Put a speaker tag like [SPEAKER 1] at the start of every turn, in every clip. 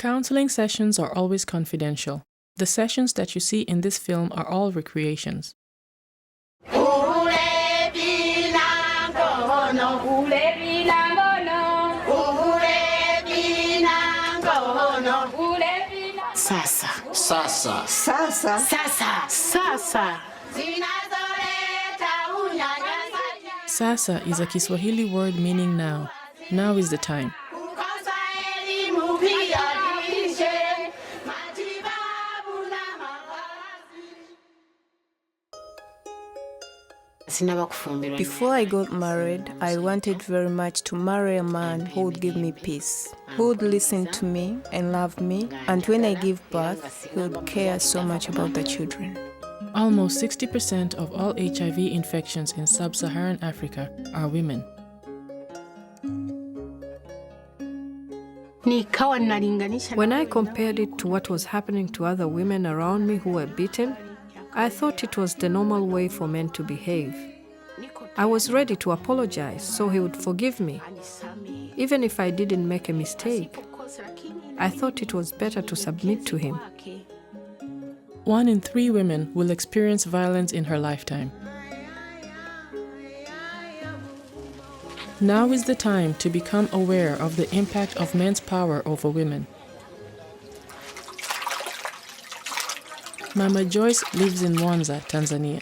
[SPEAKER 1] Counseling sessions are always confidential. The sessions that you see in this film are all recreations.
[SPEAKER 2] Sasa. Sasa. Sasa. Sasa. Sasa.
[SPEAKER 1] Sasa is a Kiswahili word meaning now. Now is the time.
[SPEAKER 3] Before I got married, I wanted very much to marry a man who would give me peace, who would listen to me and love me, and when I give birth, he would care so much about the children.
[SPEAKER 1] Almost 60% of all HIV infections in sub-Saharan Africa are women.
[SPEAKER 4] When I compared it to what was happening to other women around me who were beaten, I thought it was the normal way for men to behave. I was ready to apologize so he would forgive me, even if I didn't make a mistake. I thought it was better to submit to him.
[SPEAKER 1] 1 in 3 women will experience violence in her lifetime. Now is the time to become aware of the impact of men's power over women. Mama Joyce lives in Mwanza, Tanzania.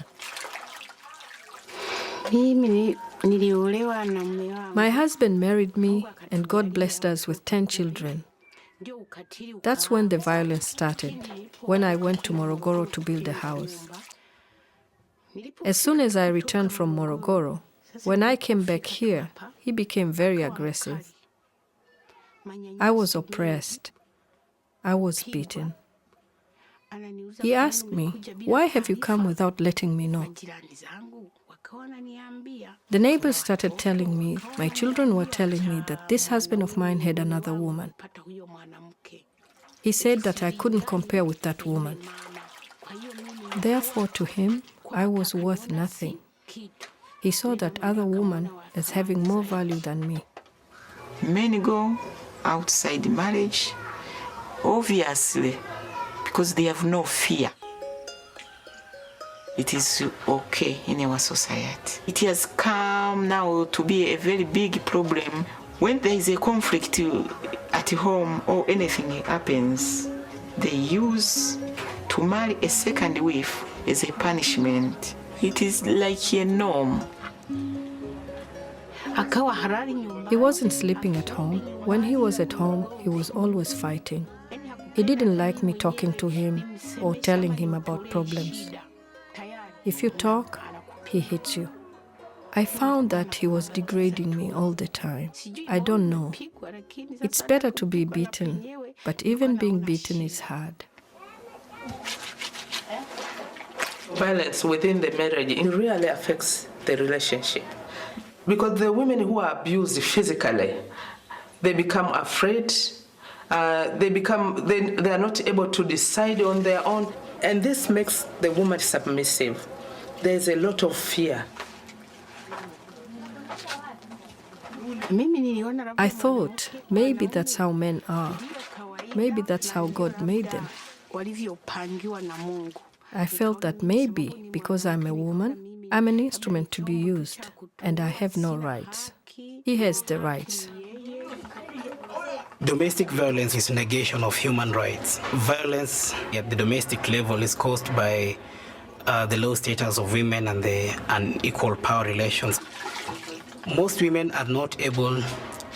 [SPEAKER 4] My husband married me and God blessed us with 10 children. That's when the violence started, when I went to Morogoro to build a house. As soon as I returned from Morogoro, when I came back here, he became very aggressive. I was oppressed. I was beaten. He asked me, "Why have you come without letting me know?" The neighbors started telling me, my children were telling me that this husband of mine had another woman. He said that I couldn't compare with that woman. Therefore, to him, I was worth nothing. He saw that other woman as having more value than me.
[SPEAKER 2] Men go outside marriage, obviously, because they have no fear. It is okay in our society. It has come now to be a very big problem. When there is a conflict at home or anything happens, they use to marry a second wife as a punishment. It is like a norm.
[SPEAKER 4] He wasn't sleeping at home. When he was at home, he was always fighting. He didn't like me talking to him or telling him about problems. If you talk, he hits you. I found that he was degrading me all the time. I don't know. It's better to be beaten, but even being beaten is hard.
[SPEAKER 5] Violence within the marriage, it really affects the relationship. Because the women who are abused physically, they become afraid, they are not able to decide on their own, and this makes the woman submissive. There's a lot of fear.
[SPEAKER 4] I thought maybe that's how men are. Maybe that's how God made them. I felt that maybe because I'm a woman, I'm an instrument to be used, and I have no rights. He has the rights.
[SPEAKER 6] Domestic violence is negation of human rights. Violence at the domestic level is caused by the low status of women and the unequal power relations. Most women are not able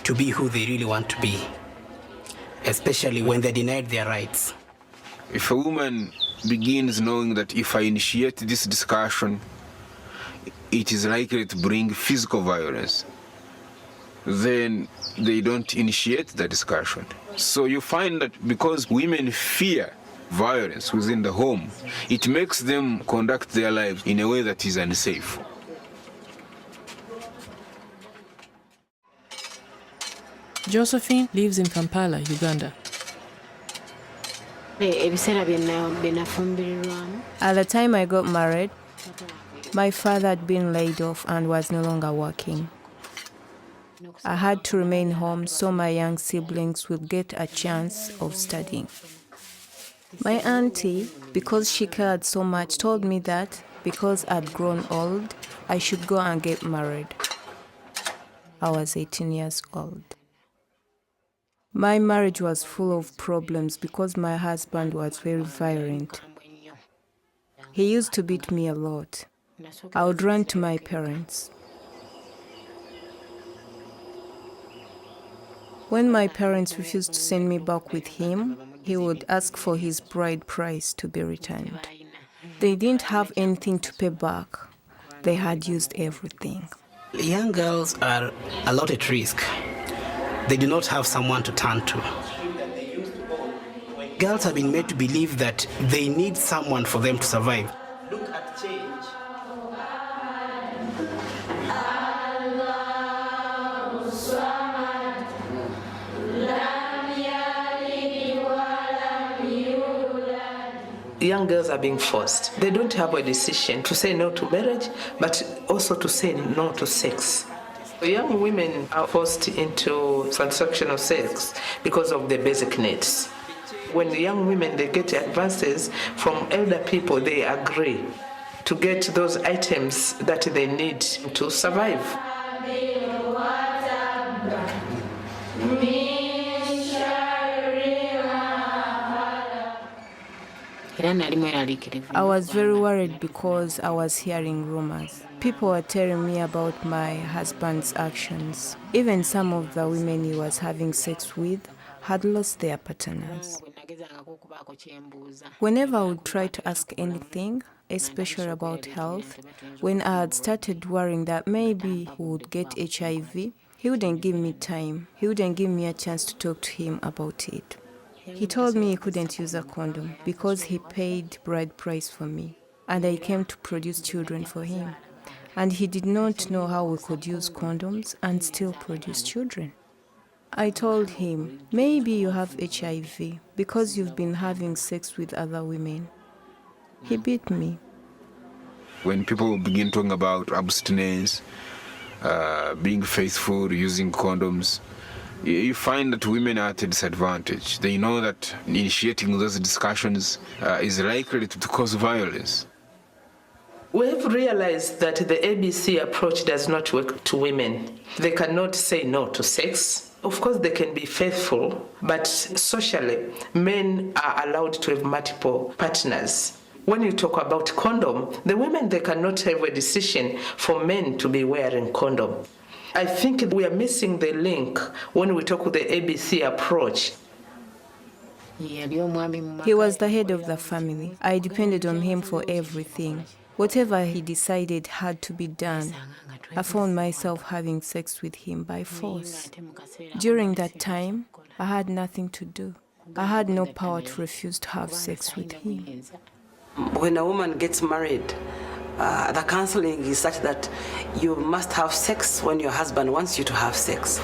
[SPEAKER 6] to be who they really want to be, especially when they're denied their rights.
[SPEAKER 7] If a woman begins knowing that if I initiate this discussion, it is likely to bring physical violence, then they don't initiate the discussion. So you find that because women fear violence within the home, it makes them conduct their lives in a way that is unsafe.
[SPEAKER 1] Josephine lives in Kampala, Uganda.
[SPEAKER 3] At the time I got married, my father had been laid off and was no longer working. I had to remain home so my young siblings would get a chance of studying. My auntie, because she cared so much, told me that because I'd grown old, I should go and get married. I was 18 years old. My marriage was full of problems because my husband was very violent. He used to beat me a lot. I would run to my parents. When my parents refused to send me back with him, he would ask for his bride price to be returned. They didn't have anything to pay back. They had used everything.
[SPEAKER 6] Young girls are a lot at risk. They do not have someone to turn to. Girls have been made to believe that they need someone for them to survive. Look at change.
[SPEAKER 5] Young girls are being forced. They don't have a decision to say no to marriage, but also to say no to sex. Young women are forced into transactional sex because of their basic needs. When the young women, they get advances from elder people, they agree to get those items that they need to survive.
[SPEAKER 3] I was very worried because I was hearing rumors. People were telling me about my husband's actions. Even some of the women he was having sex with had lost their partners. Whenever I would try to ask anything, especially about health, when I had started worrying that maybe he would get HIV, he wouldn't give me time. He wouldn't give me a chance to talk to him about it. He told me he couldn't use a condom because he paid bride price for me, and I came to produce children for him. And he did not know how we could use condoms and still produce children. I told him, maybe you have HIV because you've been having sex with other women. He beat me.
[SPEAKER 7] When people begin talking about abstinence, being faithful, using condoms, you find that women are at a disadvantage. They know that initiating those discussions is likely to cause violence.
[SPEAKER 5] We have realized that the ABC approach does not work to women. They cannot say no to sex. Of course, they can be faithful, but socially, men are allowed to have multiple partners. When you talk about condom, the women, they cannot have a decision for men to be wearing condom. I think we are missing the link when we talk with the ABC approach.
[SPEAKER 3] He was the head of the family. I depended on him for everything. Whatever he decided had to be done. I found myself having sex with him by force. During that time, I had nothing to do. I had no power to refuse to have sex with him.
[SPEAKER 8] When a woman gets married, the counseling is such that you must have sex when your husband wants you to have sex.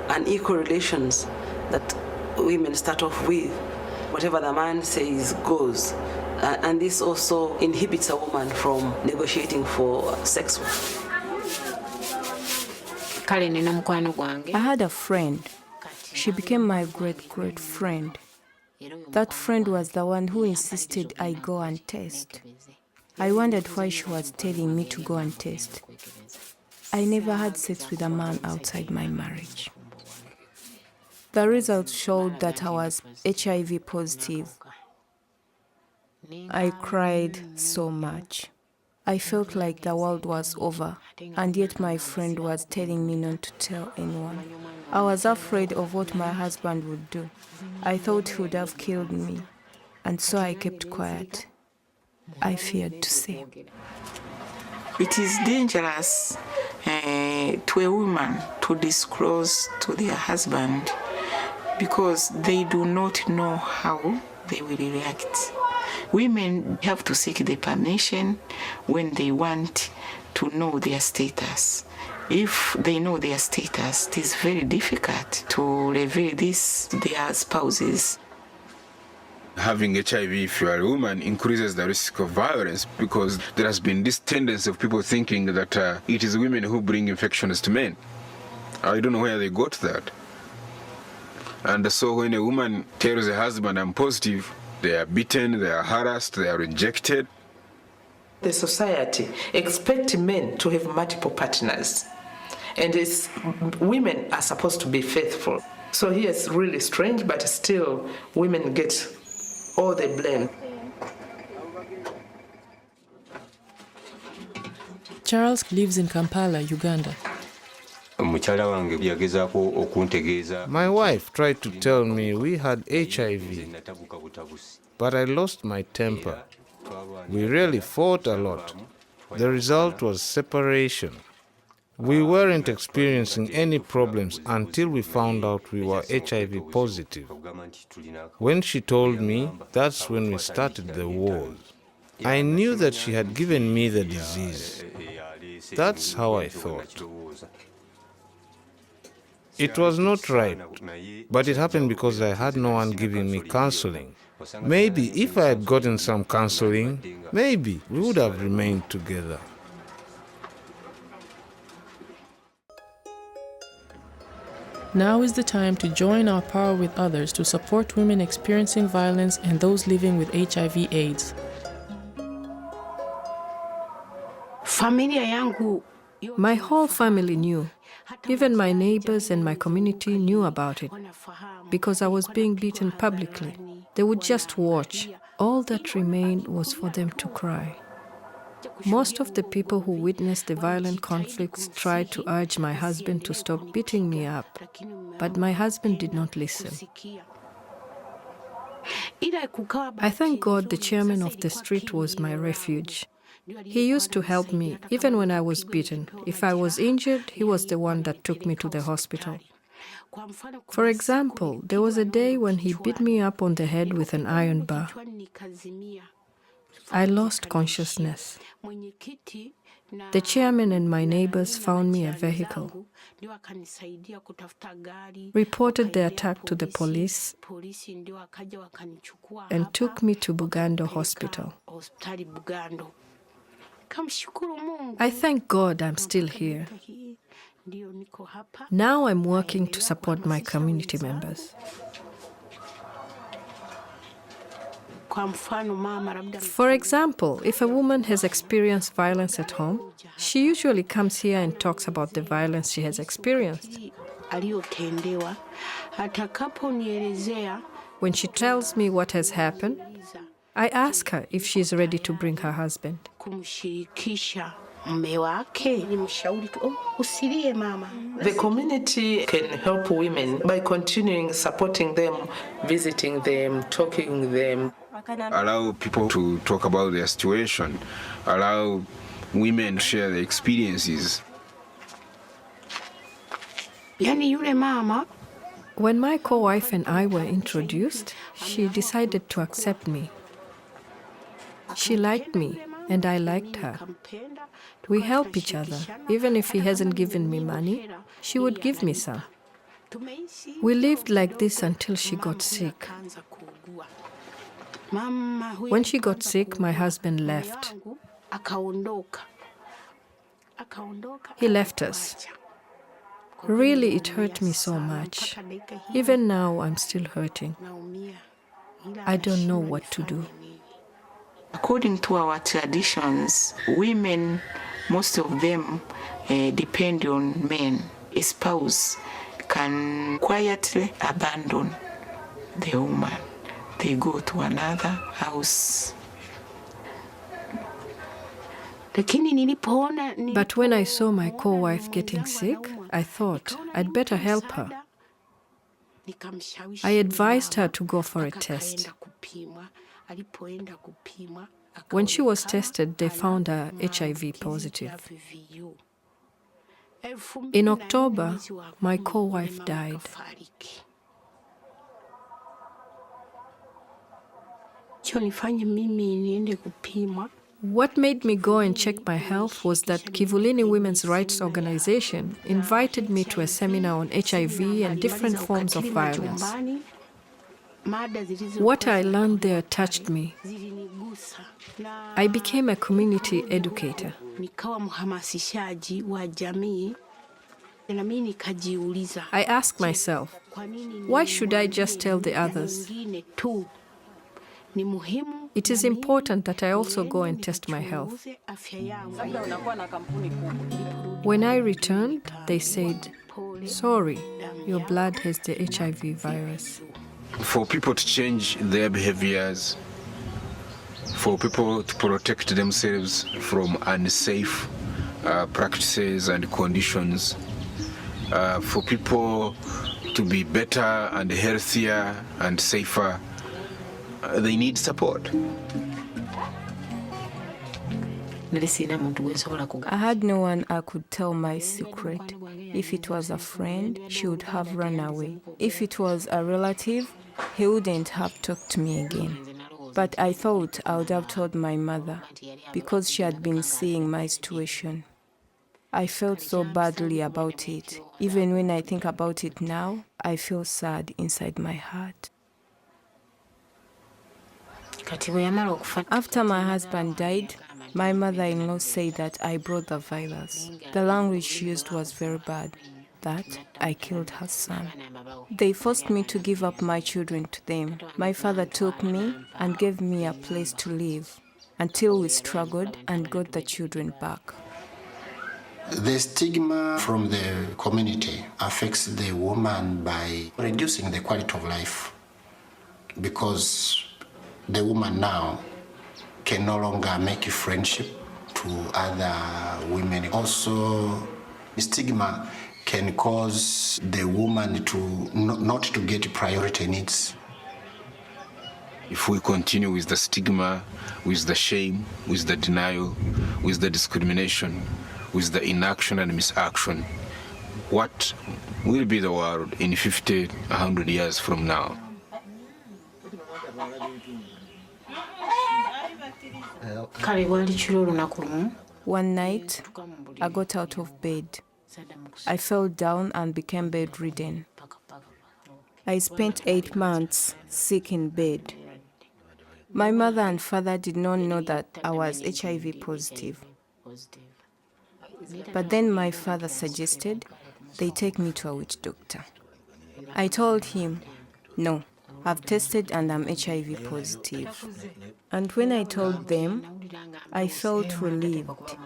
[SPEAKER 8] And equal relations that women start off with, whatever the man says goes. And this also inhibits a woman from negotiating for sex.
[SPEAKER 3] I had a friend. She became my great friend. That friend was the one who insisted I go and test. I wondered why she was telling me to go and test. I never had sex with a man outside my marriage. The results showed that I was HIV positive. I cried so much. I felt like the world was over, and yet my friend was telling me not to tell anyone. I was afraid of what my husband would do. I thought he would have killed me, and so I kept quiet. I feared to say.
[SPEAKER 2] It is dangerous to a woman to disclose to their husband because they do not know how they will react. Women have to seek the permission when they want to know their status. If they know their status, it is very difficult to reveal this to their spouses.
[SPEAKER 7] Having HIV, if you are a woman, increases the risk of violence because there has been this tendency of people thinking that it is women who bring infections to men. I don't know where they got that. And so when a woman tells her husband, I'm positive, they are beaten, they are harassed, they are rejected.
[SPEAKER 5] The society expects men to have multiple partners, and women are supposed to be faithful. So here it's really strange, but still women get all the blame.
[SPEAKER 1] Charles lives in Kampala, Uganda.
[SPEAKER 9] My wife tried to tell me we had HIV, but I lost my temper. We really fought a lot. The result was separation. We weren't experiencing any problems until we found out we were HIV positive. When she told me, that's when we started the wars. I knew that she had given me the disease. That's how I thought. It was not right, but it happened because I had no one giving me counseling. Maybe if I had gotten some counseling, maybe we would have remained together.
[SPEAKER 1] Now is the time to join our power with others to support women experiencing violence and those living with HIV/AIDS.
[SPEAKER 4] My whole family knew. Even my neighbors and my community knew about it. Because I was being beaten publicly, they would just watch. All that remained was for them to cry. Most of the people who witnessed the violent conflicts tried to urge my husband to stop beating me up, but my husband did not listen. I thank God the chairman of the street was my refuge. He used to help me, even when I was beaten. If I was injured, he was the one that took me to the hospital. For example, there was a day when he beat me up on the head with an iron bar. I lost consciousness. The chairman and my neighbors found me a vehicle, reported the attack to the police, and took me to Bugando Hospital. I thank God I'm still here. Now I'm working to support my community members. For example, if a woman has experienced violence at home, she usually comes here and talks about the violence she has experienced. When she tells me what has happened, I ask her if she is ready to bring her husband.
[SPEAKER 5] The community can help women by continuing supporting them, visiting them, talking with them.
[SPEAKER 7] Allow people to talk about their situation. Allow women to share their experiences.
[SPEAKER 4] When my co-wife and I were introduced, she decided to accept me. She liked me, and I liked her. We help each other. Even if he hasn't given me money, she would give me some. We lived like this until she got sick. When she got sick, my husband left. He left us. Really, it hurt me so much. Even now, I'm still hurting. I don't know what to do.
[SPEAKER 2] According to our traditions, women, most of them depend on men. A spouse can quietly abandon the woman. They go to another house.
[SPEAKER 4] But when I saw my co-wife getting sick, I thought I'd better help her. I advised her to go for a test. When she was tested, they found her HIV positive. In October, my co-wife died. What made me go and check my health was that Kivulini Women's Rights Organization invited me to a seminar on HIV and different forms of violence. What I learned there touched me. I became a community educator. I ask myself, why should I just tell the others? It is important that I also go and test my health. When I returned, they said, sorry, your blood has the HIV virus.
[SPEAKER 7] For people to change their behaviors, for people to protect themselves from unsafe practices and conditions, for people to be better and healthier and safer, they need support.
[SPEAKER 3] I had no one I could tell my secret. If it was a friend, she would have run away. If it was a relative, he wouldn't have talked to me again. But I thought I would have told my mother because she had been seeing my situation. I felt so badly about it. Even when I think about it now, I feel sad inside my heart. After my husband died, my mother-in-law said that I brought the virus. The language she used was very bad, that I killed her son. They forced me to give up my children to them. My father took me and gave me a place to live until we struggled and got the children back.
[SPEAKER 10] The stigma from the community affects the woman by reducing the quality of life, because the woman now can no longer make a friendship to other women. Also, stigma can cause the woman to not to get priority needs.
[SPEAKER 7] If we continue with the stigma, with the shame, with the denial, with the discrimination, with the inaction and misaction, what will be the world in 50, 100 years from now?
[SPEAKER 3] One night, I got out of bed. I fell down and became bedridden. I spent 8 months sick in bed. My mother and father did not know that I was HIV positive. But then my father suggested they take me to a witch doctor. I told him, no, I've tested and I'm HIV positive. And when I told them, I felt relieved.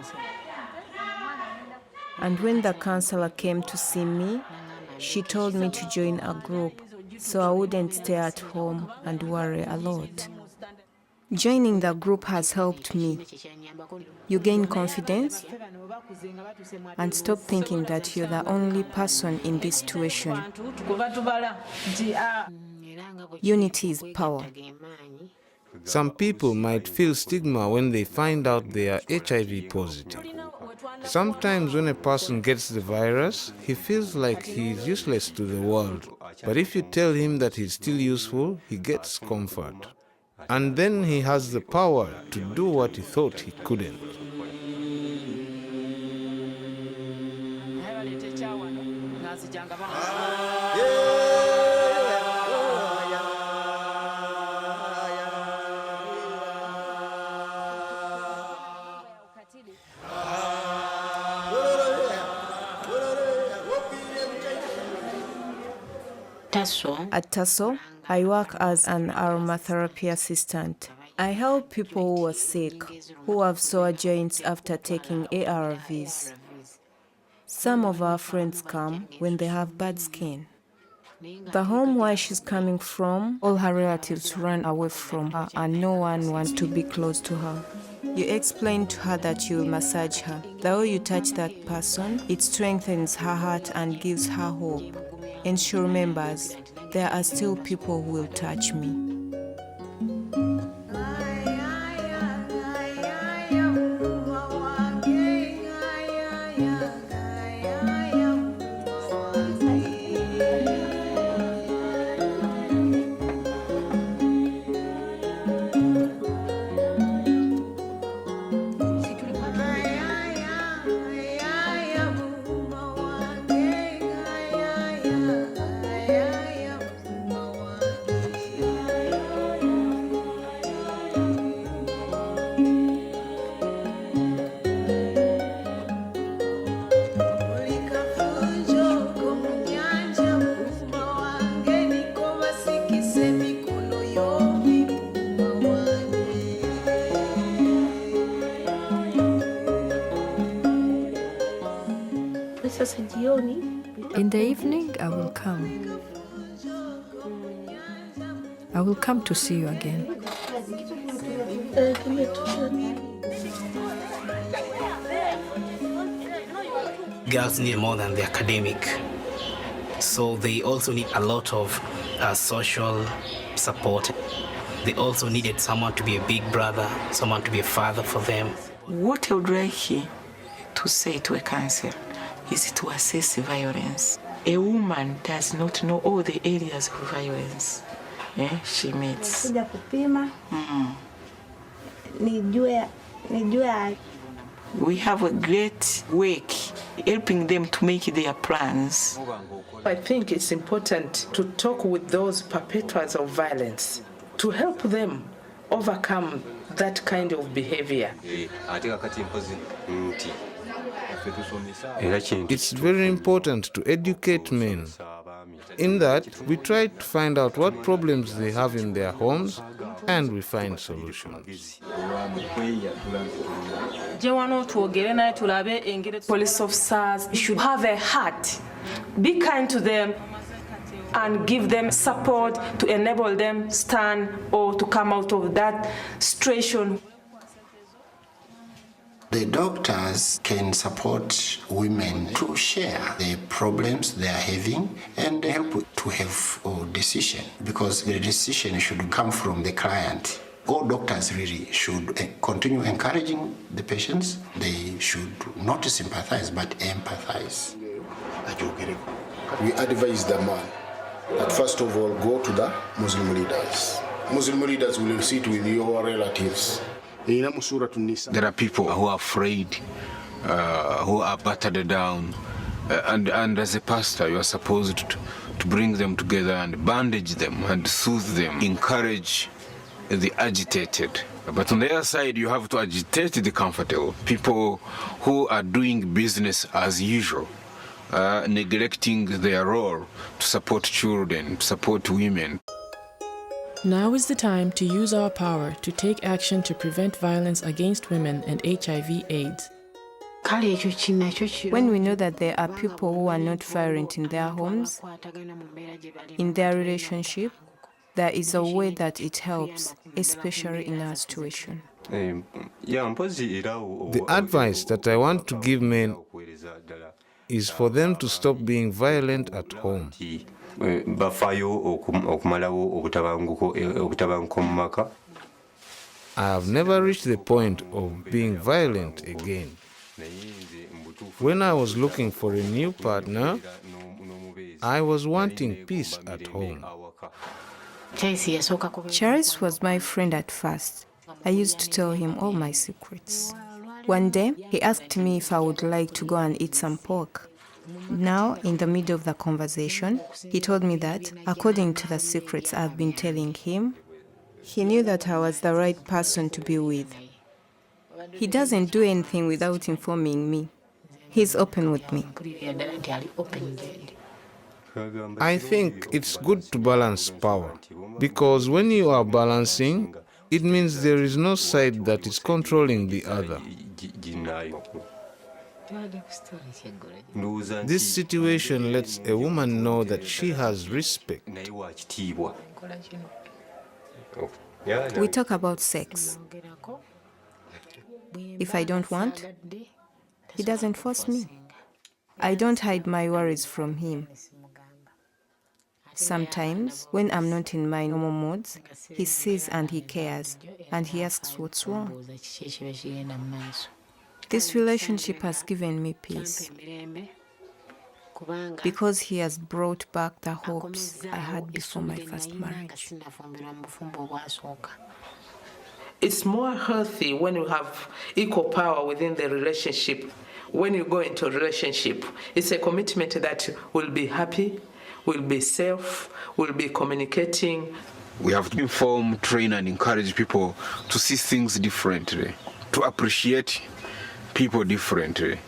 [SPEAKER 3] And when the counselor came to see me, she told me to join a group so I wouldn't stay at home and worry a lot. Joining the group has helped me. You gain confidence and stop thinking that you're the only person in this situation. Unity is power.
[SPEAKER 9] Some people might feel stigma when they find out they are HIV positive. Sometimes when a person gets the virus, he feels like he is useless to the world. But if you tell him that he's still useful, he gets comfort. And then he has the power to do what he thought he couldn't.
[SPEAKER 3] At Tasso, I work as an aromatherapy assistant. I help people who are sick, who have sore joints after taking ARVs. Some of our friends come when they have bad skin. The home where she's coming from, all her relatives run away from her and no one wants to be close to her. You explain to her that you will massage her. The way you touch that person, it strengthens her heart and gives her hope. And she remembers, there are still people who will touch me.
[SPEAKER 4] In the evening, I will come. I will come to see you again.
[SPEAKER 6] Girls need more than the academic. So they also need a lot of social support. They also needed someone to be a big brother, someone to be a father for them.
[SPEAKER 2] What I would like to say to a counsellor is to assess violence. A woman does not know all the areas of violence she meets. We have a great work helping them to make their plans.
[SPEAKER 5] I think it's important to talk with those perpetrators of violence to help them overcome that kind of behavior.
[SPEAKER 9] It's very important to educate men. In that, we try to find out what problems they have in their homes and we find solutions.
[SPEAKER 11] Police officers should have a heart. Be kind to them and give them support to enable them stand or to come out of that situation.
[SPEAKER 10] The doctors can support women to share the problems they are having and help to have a decision, because the decision should come from the client. All doctors really should continue encouraging the patients. They should not sympathize but empathize.
[SPEAKER 12] We advise the man that first of all go to the Muslim leaders. Muslim leaders will sit with your relatives.
[SPEAKER 7] There are people who are afraid, who are battered down, and as a pastor, you are supposed to bring them together and bandage them and soothe them, encourage the agitated. But on the other side, you have to agitate the comfortable, people who are doing business as usual, neglecting their role to support children, to support women.
[SPEAKER 1] Now is the time to use our power to take action to prevent violence against women and HIV/AIDS.
[SPEAKER 3] When we know that there are people who are not violent in their homes, in their relationship, there is a way that it helps, especially in our situation.
[SPEAKER 9] The advice that I want to give men is for them to stop being violent at home.
[SPEAKER 13] I
[SPEAKER 9] have never reached the point of being violent again. When I was looking for a new partner, I was wanting peace at home.
[SPEAKER 3] Joyce was my friend at first. I used to tell him all my secrets. One day, he asked me if I would like to go and eat some pork. Now, in the middle of the conversation, he told me that, according to the secrets I've been telling him, he knew that I was the right person to be with. He doesn't do anything without informing me. He's open with me.
[SPEAKER 9] I think it's good to balance power, because when you are balancing, it means there is no side that is controlling the other. This situation lets a woman know that she has respect.
[SPEAKER 3] We talk about sex. If I don't want, he doesn't force me. I don't hide my worries from him. Sometimes, when I'm not in my normal moods, he sees and he cares, and he asks what's wrong. This relationship has given me peace, because he has brought back the hopes I had before my first marriage.
[SPEAKER 5] It's more healthy when you have equal power within the relationship. When you go into a relationship, it's a commitment that will be happy, will be safe, will be communicating.
[SPEAKER 7] We have to inform, train, and encourage people to see things differently, to appreciate people differently.